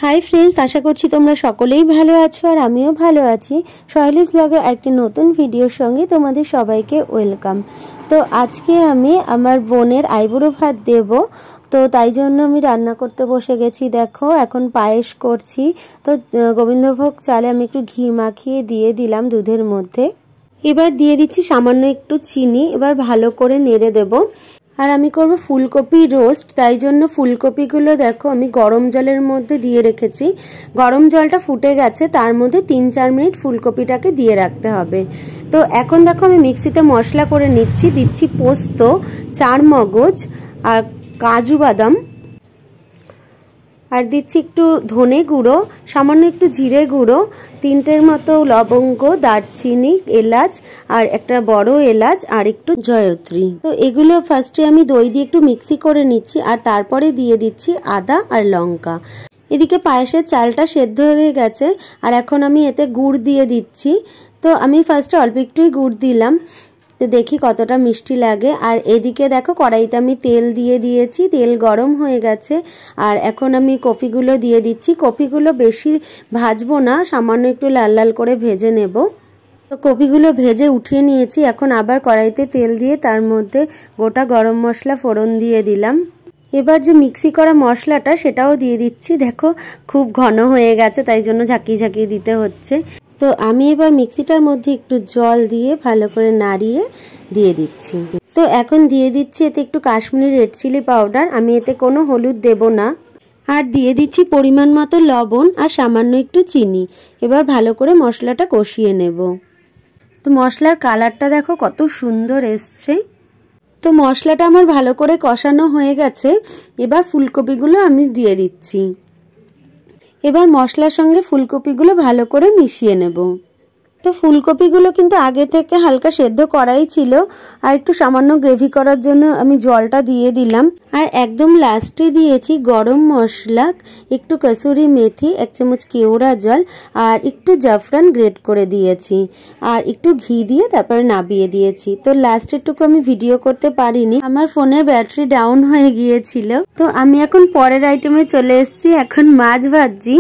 Hi friends आशा करছি তোমরা সকলেই ভালো আছো আর আমিও ভালো আছি। সহেলিস ব্লগের একটি নতুন ভিডিওর সঙ্গে তোমাদের সবাইকে ওয়েলকাম। তো আজকে আমি আমার বোনের আইবুড়ো ভাত দেব, তো তাই জন্য আমি রান্না করতে বসে গেছি। দেখো এখন পায়েস করছি। তো গোবিন্দভোগ চালে আমি একটু ঘি মাখিয়ে দিয়ে দিলাম দুধের মধ্যে। এবার দিয়ে দিচ্ছি সামান্য একটু চিনি। এবার ভালো করে নেড়ে দেব। আর আমি করব ফুলকপি রোস্ট, তাই জন্য ফুলকপিগুলো দেখো আমি গরম জলের মধ্যে দিয়ে রেখেছি। গরম জলটা ফুটে গেছে, তার মধ্যে 3-4 মিনিট ফুলকপিটাকে দিয়ে রাখতে হবে। তো এখন দেখো আমি মিক্সিতে মশলা করে নিচ্ছি। দিচ্ছি পোস্ত, চারমগজ আর কাজু বাদাম, আর দিচ্ছি একটু ধনে গুঁড়ো, সামান্য একটু জিরে গুঁড়ো, 3টের মতো লবঙ্গ, দারচিনি, এলাচ আর একটা বড় এলাচ আর একটু জয়ত্রী। তো এগুলো ফার্স্টে আমি দই দিয়ে একটু মিক্সি করে নিচ্ছি আর তারপরে দিয়ে দিচ্ছি আদা আর লঙ্কা। এদিকে পায়েসের চালটা সেদ্ধ হয়ে গেছে আর এখন আমি এতে গুড় দিয়ে দিচ্ছি। তো আমি ফার্স্টে অল্প একটুই গুড় দিলাম, তো দেখি কতটা মিষ্টি লাগে। আর এদিকে দেখো কড়াইতে আমি তেল দিয়ে দিয়েছি, তেল গরম হয়ে গেছে। আর এখন আমি কপিগুলো দিয়ে দিচ্ছি। কপিগুলো বেশি ভাজবো না, সামান্য একটু লাল লাল করে ভেজে নেব। তো কপিগুলো ভেজে উঠিয়ে নিয়েছি। এখন আবার কড়াইতে তেল দিয়ে তার মধ্যে গোটা গরম মশলা ফোড়ন দিয়ে দিলাম। এবার যে মিক্সি করা মশলাটা সেটাও দিয়ে দিচ্ছি। দেখো খুব ঘন হয়ে গেছে, তাই জন্য ঝাঁকিয়ে ঝাঁকিয়ে দিতে হচ্ছে। তো আমি এবার মিক্সিটার মধ্যে একটু জল দিয়ে ভালো করে নাড়িয়ে দিয়ে দিচ্ছি। তো এখন দিয়ে দিচ্ছি এতে একটু কাশ্মীরি রেড চিলি পাউডার, আমি এতে কোনো হলুদ দেব না। আর দিয়ে দিচ্ছি পরিমাণ মতো লবণ আর সামান্য একটু চিনি। এবার ভালো করে মশলাটা কষিয়ে নেব। তো মশলার কালারটা দেখো কত সুন্দর এসছে। তো মশলাটা আমার ভালো করে কষানো হয়ে গেছে। এবার ফুলকপিগুলো আমি দিয়ে দিচ্ছি। এবার মশলার সঙ্গে ফুলকপিগুলো ভালো করে মিশিয়ে নেব। তো ফুলকপিগুলো কিন্তু আগে থেকে হালকা সেদ্ধ করাই ছিল, আর একটু সামান্য গ্রেভি করার জন্য আমি জলটা দিয়ে দিলাম। আর একদম লাস্টে দিয়েছি গরম মশলা, একটু কসুরি মেথি, 1 চামচ কেওড়া জল আর একটু জাফরান গ্রেট করে দিয়েছি আর একটু ঘি দিয়ে তারপরে নাবিয়ে দিয়েছি। তো লাস্টেরটুকু আমি ভিডিও করতে পারিনি, আমার ফোনের ব্যাটারি ডাউন হয়ে গিয়েছিল। তো আমি এখন পরের আইটেমে চলে এসেছি। এখন মাছ ভাজছি।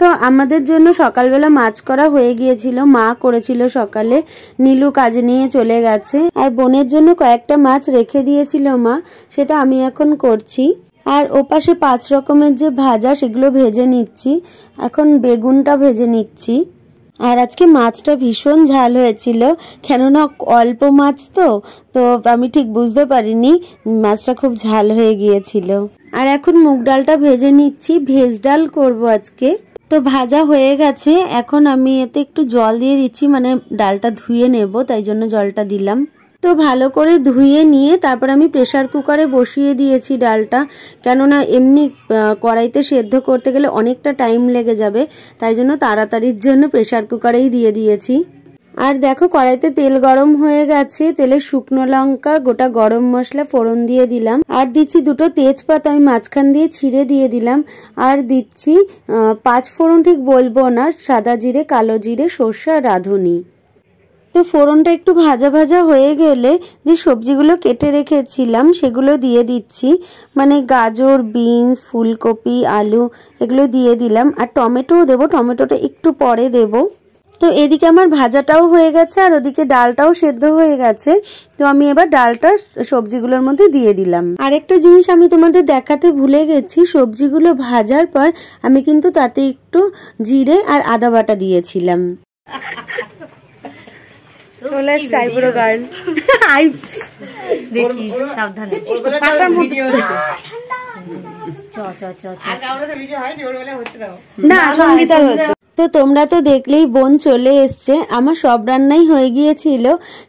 তো আমাদের জন্য সকালবেলা মাছ করা হয়ে গিয়েছিল, মা করেছিল সকালে, নীলু কাজে নিয়ে চলে গেছে। আর বোনের জন্য কয়েকটা মাছ রেখে দিয়েছিল মা, সেটা আমি এখন করছি। আর ওপাশে 5 রকমের যে ভাজা সেগুলো ভেজে নিচ্ছি। এখন বেগুনটা ভেজে নিচ্ছি। আর আজকে মাছটা ভীষণ ঝাল হয়েছিল, কেননা অল্প মাছ তো আমি ঠিক বুঝতে পারিনি, মাছটা খুব ঝাল হয়ে গিয়েছিল। আর এখন মুগ ডালটা ভেজে নিচ্ছি, ভেজ ডাল করব আজকে। তো ভাজা হয়ে গেছে, এখন আমি এতে একটু জল দিয়ে দিচ্ছি, মানে ডালটা ধুয়ে নেব, তাই জন্য জলটা দিলাম। তো ভালো করে ধুয়ে নিয়ে তারপর আমি প্রেসার কুকারে বসিয়ে দিয়েছি ডালটা, কেননা এমনি কড়াইতে সেদ্ধ করতে গেলে অনেকটা টাইম লেগে যাবে, তাই জন্য তাড়াতাড়ির জন্য প্রেসার কুকারেই দিয়ে দিয়েছি। আর দেখো কড়াইতে তেল গরম হয়ে গেছে, তেলে শুকনো লঙ্কা, গোটা গরম মশলা ফোড়ন দিয়ে দিলাম। আর দিচ্ছি 2টো তেজপাতা আমি মাঝখান দিয়ে ছিঁড়ে দিয়ে দিলাম। আর দিচ্ছি 5 ফোড়ন ঠিক বলবো না, সাদা জিরে, কালো জিরে, সর্ষে আর রাঁধুনি। তো ফোড়নটা একটু ভাজা ভাজা হয়ে গেলে যে সবজিগুলো কেটে রেখেছিলাম সেগুলো দিয়ে দিচ্ছি, মানে গাজর, বিনস, ফুলকপি, আলু এগুলো দিয়ে দিলাম। আর টমেটোও দেবো, টমেটোটা একটু পরে দেবো। তো এদিকে আমার ভাজাটাও হয়ে গেছে আর ওদিকে ডালটাও সেদ্ধ হয়ে গেছে। তো আমি এবার ডালটা সবজিগুলোর মধ্যে দিয়ে দিলাম। আরেকটা জিনিস আমি তোমাদের দেখাতে ভুলে গেছি, সবজিগুলো ভাজার পর আমি কিন্তু তাতে একটু জিরে আর আদা বাটা দিয়েছিলাম। চলে এসছে আইবুড়ো গার্ল। দেখিস সাবধানে, না সঙ্গীতার হচ্ছে। তো তোমরা তো দেখলেই বোন চলে এসছে, আমার সব রান্নাই হয়ে গিয়েছিল,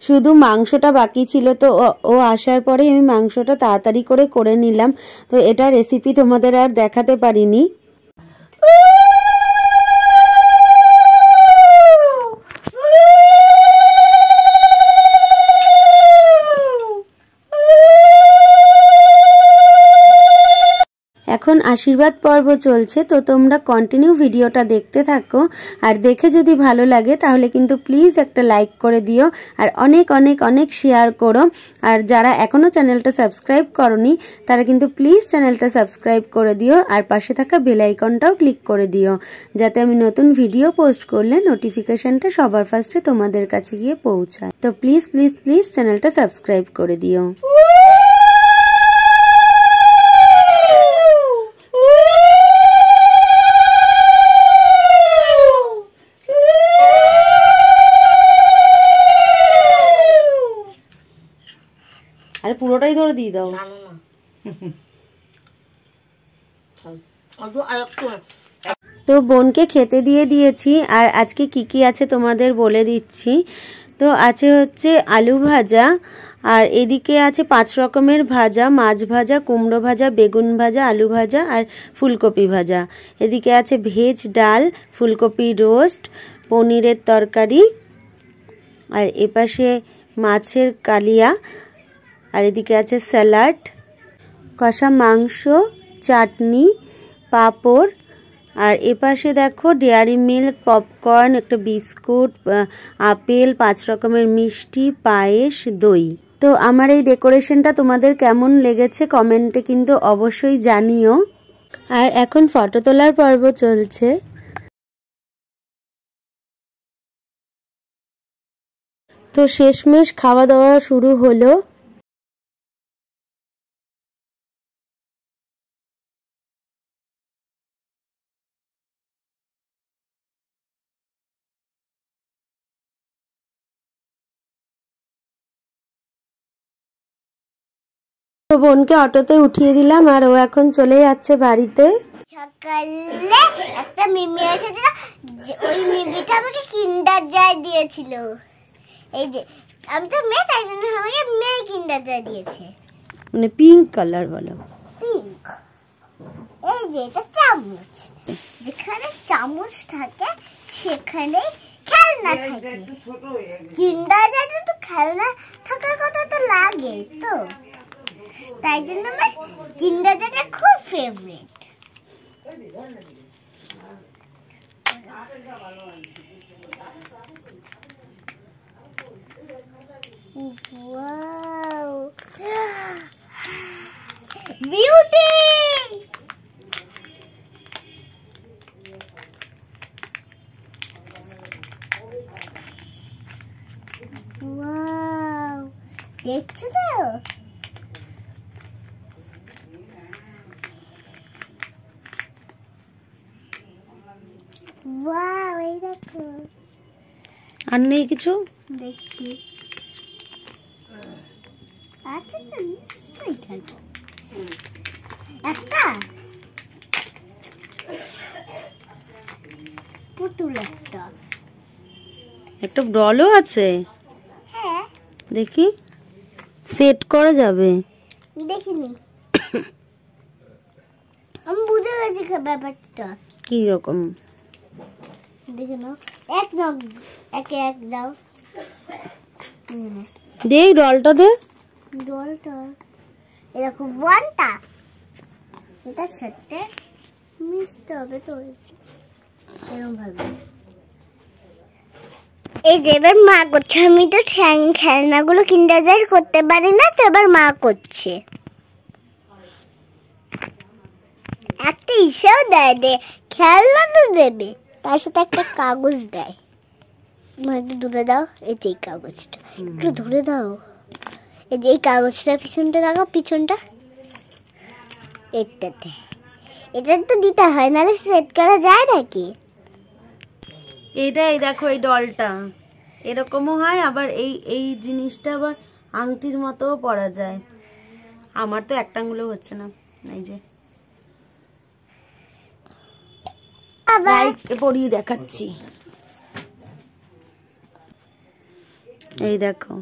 শুধু মাংসটা বাকি ছিল। তো ও আসার পরে আমি মাংসটা তাড়াতাড়ি করে নিলাম। তো এটা রেসিপি তোমাদের আর দেখাতে পারিনি। এখন আশীর্বাদ পর্ব চলছে, তো তোমরা কন্টিনিউ ভিডিওটা দেখতে থাকো। আর দেখে যদি ভালো লাগে তাহলে কিন্তু প্লিজ একটা লাইক করে দিও, আর অনেক অনেক অনেক শেয়ার করো। আর যারা এখনও চ্যানেলটা সাবস্ক্রাইব করনি তারা কিন্তু প্লিজ চ্যানেলটা সাবস্ক্রাইব করে দিও, আর পাশে থাকা বেল আইকনটাও ক্লিক করে দিও, যাতে আমি নতুন ভিডিও পোস্ট করলে নোটিফিকেশনটা সবার ফার্স্টে তোমাদের কাছে গিয়ে পৌঁছায়। তো প্লিজ প্লিজ প্লিজ চ্যানেলটা সাবস্ক্রাইব করে দিও। আরে পুরোটাই ধরে দিয়ে দাও। তো বোনকে খেতে দিয়ে দিয়েছি, আর আজকে কি কি আছে তোমাদের বলে দিচ্ছি। তো আছে হচ্ছে আলু ভাজা, আর এদিকে আছে 5 রকমের ভাজা, মাছ ভাজা, কুমড়ো ভাজা, বেগুন ভাজা, আলু ভাজা আর ফুলকপি ভাজা। এদিকে আছে ভেজ ডাল, ফুলকপি রোস্ট, পনিরের তরকারি, আর এপাশে মাছের কালিয়া, আর এদিকে আছে স্যালাড, কষা মাংস, চাটনি, পাঁপড়, আর এপাশে দেখো ডেয়ারি মিল্ক, পপকর্ন, একটা বিস্কুট, আপেল, 5 রকমের মিষ্টি, পায়েস, দই। তো আমার এই ডেকোরেশনটা তোমাদের কেমন লেগেছে কমেন্টে কিন্তু অবশ্যই জানিও। আর এখন ফটো তোলার পর্ব চলছে। তো শেষমেশ খাওয়া দাওয়া শুরু হলো। তো বোনকে অটোতে উঠিয়ে দিলাম, আর ও এখন চলে যাচ্ছে বাড়িতে। সকালে একটা মিমি এসেছিল, ওই মিমিটা আমাকে কিন্ডার জয় দিয়েছিল। এই যে আমি তো মেয়ে, তাই জন্য আমাকে মেয়ে কিন্ডার জয় দিয়েছে, মানে পিঙ্ক কালার বলো। পিঙ্ক। এই যে এটা চামচ, যেখানে চামচ থাকে সেখানে খেলনা থাকে। কিন্ডার জয়টা তো খেলনা থাকার কথা তো লাগে, তো তাই জন্য আমার কিন্ডার জয়টা খুব ফেভারিট। Wow! Beauty! Wow! দেখছো তো? Wow! এই দেখো। আর নেই কিছু? দেখছি। আচ্ছা তো নিশ্চয়ই থাকবে একটা পুতুল, একটা ডলও আছে। হ্যাঁ দেখি, সেট করা যাবে। দেখিনি, আমি বুঝে গেছি ব্যাপারটা কি রকম। দেখে নাও, এক নাও, একে এক দাও। দেখ ডলটা দে। ডলটা এরকম ওয়ানটা, এটার সাথে মিশতে হবে তো এরকম ভাবে। এই যে এবার মা করছে, আমি তো খেলনাগুলো কিন্ডার জয় করতে পারি না, তো এবার মা করছে। একটা ইসেও দেয়, খেলনা তো দেবে, তার সাথে একটা কাগজ দেয়। একটু দূরে দাও, এই যে কাগজটা একটু ধরে দাও, এই যে এই কাগজটা পিছনটা দেখো, পিছনটা এটাতে, এটা তো দিতে হয়, নাহলে সেট করা যায় নাকি। এইটাই দেখো, এই ডলটা এরকমও হয়, আবার এই এই জিনিসটা আবার আংটির মতোও পরা যায়। আমার তো একটা আঙুলও হচ্ছে না, এই যে পরিয়ে দেখাচ্ছি। এই দেখো,